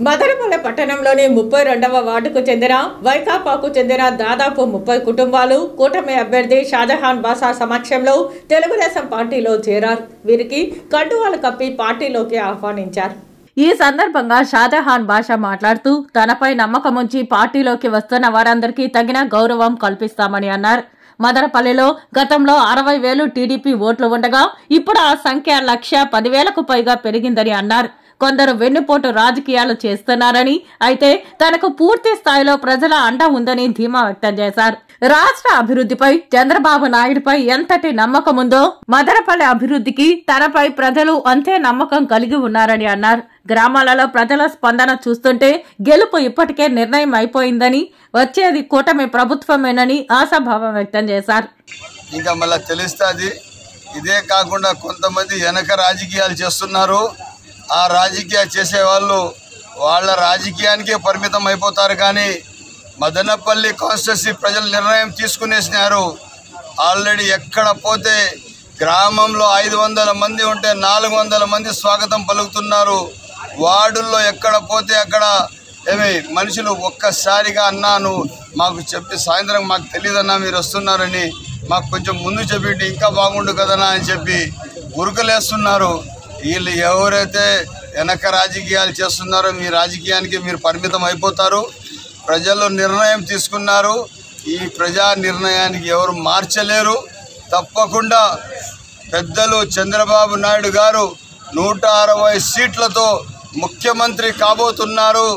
మదనపల్లె పట్టణంలోని 32వ వార్డుకు చెందిన వైకాపాకు చెందిన దాదాపు 30 కుటుంబాలు కూటమి అభ్యర్థి షాజహాన్ బాషా సమక్షంలో తెలుగుదేశం పార్టీలో చేరారు. వీరికి కండువాలు కప్పి పార్టీలోకి ఆహ్వానించారు. ఈ సందర్భంగా షాజహాన్ బాషా మాట్లాడుతూ తనపై నమ్మకం ఉంచి పార్టీలోకి వస్తున్న వారందరికీ తగిన గౌరవం కల్పిస్తామని అన్నారు. మదనపల్లెలో గతంలో 60,000 టీడీపీ ఓట్లు ఉండగా ఇప్పుడు ఆ సంఖ్య 1,10,000కు పైగా పెరిగిందని అన్నారు. కొందరు వెన్నుపోటు రాజకీయాలు చేస్తున్నారని, అయితే తనకు పూర్తి స్థాయిలో ప్రజల అండ ఉందని ధీమా వ్యక్తం చేశారు. రాష్ట్ర అభివృద్ధిపై చంద్రబాబు నాయుడుపై ఎంతటి నమ్మకం ఉందో మదనపల్లె అభివృద్ధికి తనపై ప్రజలు అంతే నమ్మకం కలిగి ఉన్నారని అన్నారు. గ్రామాలలో ప్రజల స్పందన చూస్తుంటే గెలుపు ఇప్పటికే నిర్ణయం అయిపోయిందని, వచ్చేది కూటమి ప్రభుత్వమేనని ఆశాభావం వ్యక్తం చేశారు. ఇంకా మళ్ళీ తెలుస్తుంది. ఇదే కాకుండా కొంతమంది వెనక రాజకీయాలు చేస్తున్నారు. ఆ రాజకీయాలు చేసేవాళ్ళు వాళ్ళ రాజకీయానికే పరిమితం అయిపోతారు. కానీ మదనపల్లి కాన్స్టిట్యున్సీ ప్రజలు నిర్ణయం తీసుకునేసినారు. ఆల్రెడీ ఎక్కడ పోతే గ్రామంలో 500 మంది ఉంటే 400 మంది స్వాగతం పలుకుతున్నారు. వార్డుల్లో ఎక్కడ పోతే అక్కడ మనుషులు ఒక్కసారిగా అన్నాను మాకు చెప్పి సాయంత్రం మాకు తెలియదన్నా మీరు వస్తున్నారని మాకు కొంచెం ముందు చెప్పి ఇంకా బాగుండు కదనా అని చెప్పి ఉరుకులేస్తున్నారు. వీళ్ళు ఎవరైతే వెనక రాజకీయాలు చేస్తున్నారో మీ రాజకీయానికి మీరు పరిమితం అయిపోతారు. ప్రజలు నిర్ణయం తీసుకున్నారు. ఈ ప్రజా నిర్ణయానికి ఎవరు మార్చలేరు. తప్పకుండా పెద్దలు చంద్రబాబు నాయుడు గారు 160 సీట్లతో ముఖ్యమంత్రి కాబోతున్నారు.